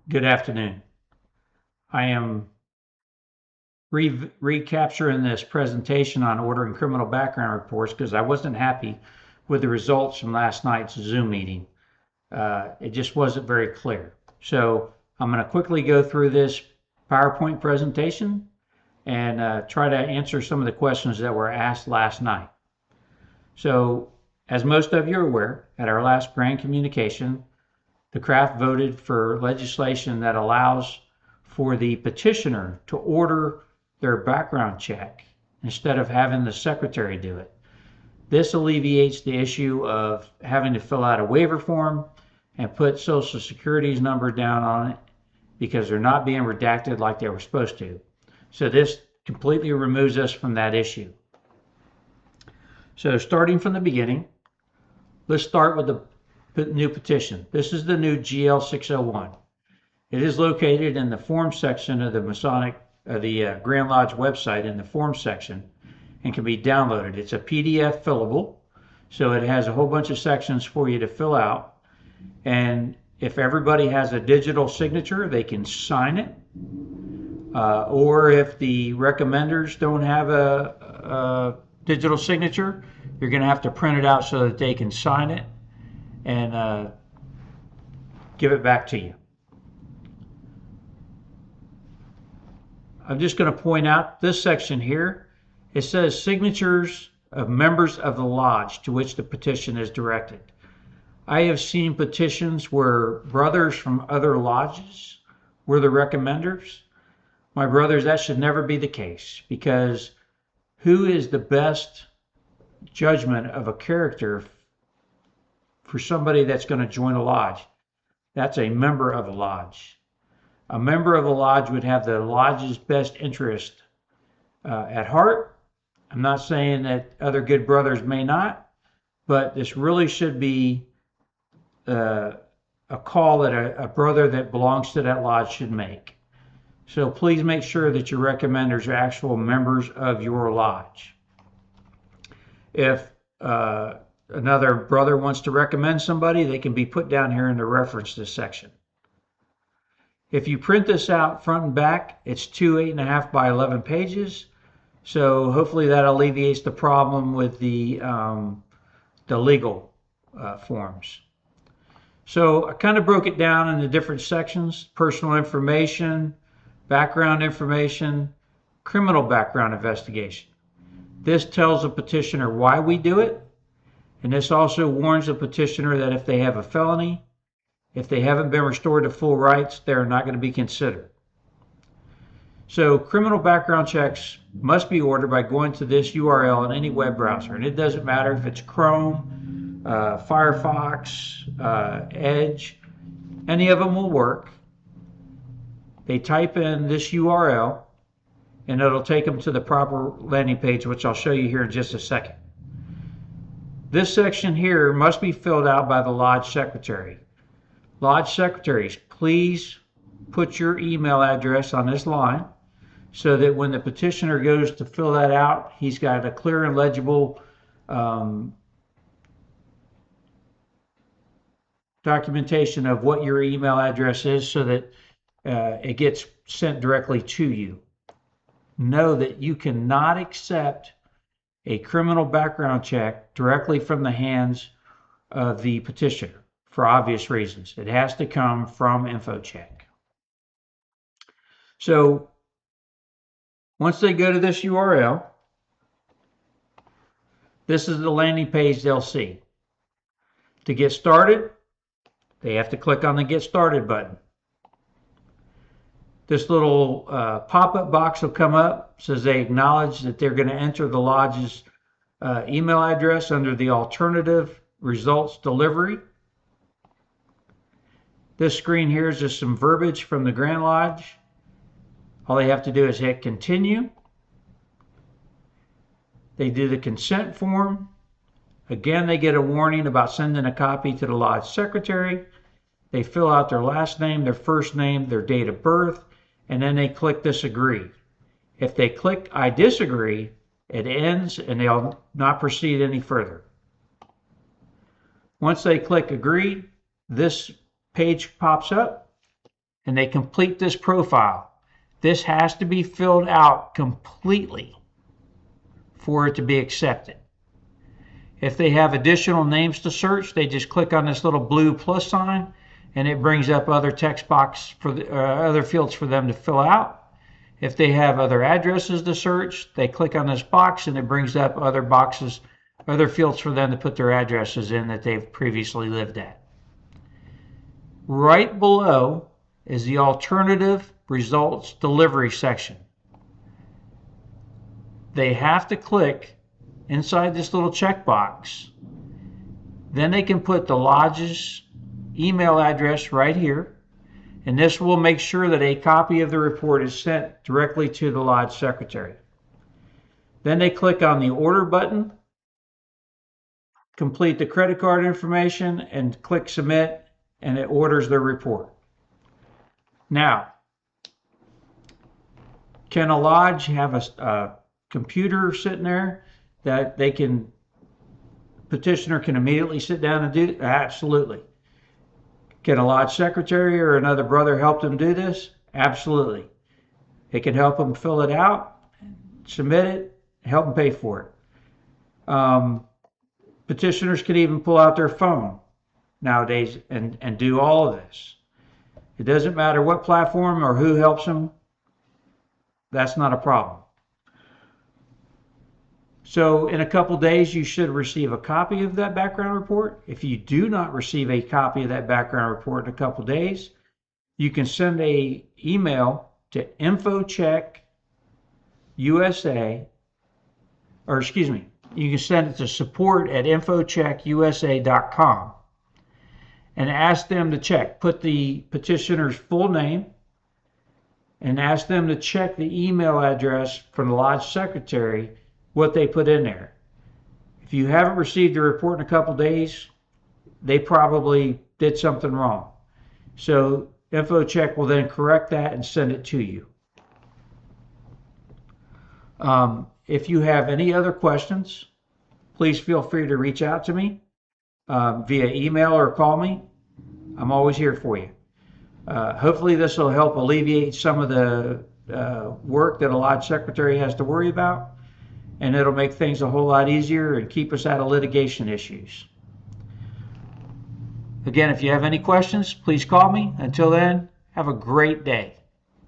Good afternoon. I am recapturing this presentation on ordering criminal background reports because I wasn't happy with the results from last night's Zoom meeting. It just wasn't very clear. So I'm going to quickly go through this PowerPoint presentation and try to answer some of the questions that were asked last night. So as most of you are aware, at our last grand communication, the CRAFT voted for legislation that allows for the petitioner to order their background check instead of having the secretary do it. This alleviates the issue of having to fill out a waiver form and put Social Security's number down on it because they're not being redacted like they were supposed to. So this completely removes us from that issue. So starting from the beginning, let's start with the new petition. This is the new GL 601. It is located in the forms section of the Grand Lodge website in the forms section and can be downloaded. It's a PDF fillable, so it has a whole bunch of sections for you to fill out. And if everybody has a digital signature, they can sign it. Or if the recommenders don't have a digital signature, you're going to have to print it out so that they can sign it and give it back to you. I'm just going to point out this section here. It says signatures of members of the lodge to which the petition is directed. I have seen petitions where brothers from other lodges were the recommenders. My brothers, that should never be the case, because who is the best judgment of a character for somebody that's going to join a lodge? That's a member of a lodge. A member of a lodge would have the lodge's best interest at heart. I'm not saying that other good brothers may not, but this really should be a call that a brother that belongs to that lodge should make. So please make sure that your recommenders are actual members of your lodge. If another brother wants to recommend somebody, they can be put down here in the references section. If you print this out front and back, it's 2 8.5 by 11 pages. So hopefully that alleviates the problem with the legal forms. So I kind of broke it down into different sections: personal information, background information, criminal background investigation. This tells the petitioner why we do it, and this also warns the petitioner that if they have a felony, if they haven't been restored to full rights, they're not going to be considered. So criminal background checks must be ordered by going to this URL in any web browser, and it doesn't matter if it's Chrome, Firefox, Edge, any of them will work. They type in this URL and it'll take them to the proper landing page, which I'll show you here in just a second. This section here must be filled out by the lodge secretary. Lodge secretaries, please put your email address on this line so that when the petitioner goes to fill that out, he's got a clear and legible documentation of what your email address is, so that it gets sent directly to you. Know that you cannot accept a criminal background check directly from the hands of the petitioner for obvious reasons. It has to come from InfoCheck. So once they go to this URL, this is the landing page they'll see. To get started, they have to click on the Get Started button. This little pop-up box will come up, says they acknowledge that they're going to enter the lodge's email address under the alternative results delivery. This screen here is just some verbiage from the Grand Lodge. All they have to do is hit continue. They do the consent form. Again, they get a warning about sending a copy to the lodge secretary. They fill out their last name, their first name, their date of birth, and then they click this agree. If they click I disagree, it ends and they'll not proceed any further. Once they click agree, this page pops up and they complete this profile, this has to be filled out completely for it to be accepted. If they have additional names to search, they just click on this little blue plus sign, and it brings up other text box for other fields for them to fill out. If they have other addresses to search, they click on this box, and it brings up other boxes, other fields for them to put their addresses in that they've previously lived at. Right below is the alternative results delivery section. They have to click inside this little checkbox. Then they can put the lodge's email address right here, and this will make sure that a copy of the report is sent directly to the lodge secretary. Then they click on the order button, complete the credit card information, and click submit, and it orders their report. Now, can a lodge have a computer sitting there that petitioner can immediately sit down and do? Absolutely. Can a lodge secretary or another brother help them do this? Absolutely. It can help them fill it out, submit it, help them pay for it. Petitioners can even pull out their phone nowadays and do all of this. It doesn't matter what platform or who helps them. That's not a problem. So in a couple days, you should receive a copy of that background report. If you do not receive a copy of that background report in a couple days, you can send an email to InfoCheckUSA, or excuse me, you can send it to support@infochetchusa.com and ask them to check. Put the petitioner's full name and ask them to check the email address from the lodge secretary, what they put in there. If you haven't received the report in a couple days, they probably did something wrong. So InfoCheck will then correct that and send it to you. If you have any other questions, please feel free to reach out to me via email or call me. I'm always here for you. Hopefully this will help alleviate some of the work that a lodge secretary has to worry about, and it'll make things a whole lot easier and keep us out of litigation issues. Again, if you have any questions, please call me. Until then, have a great day.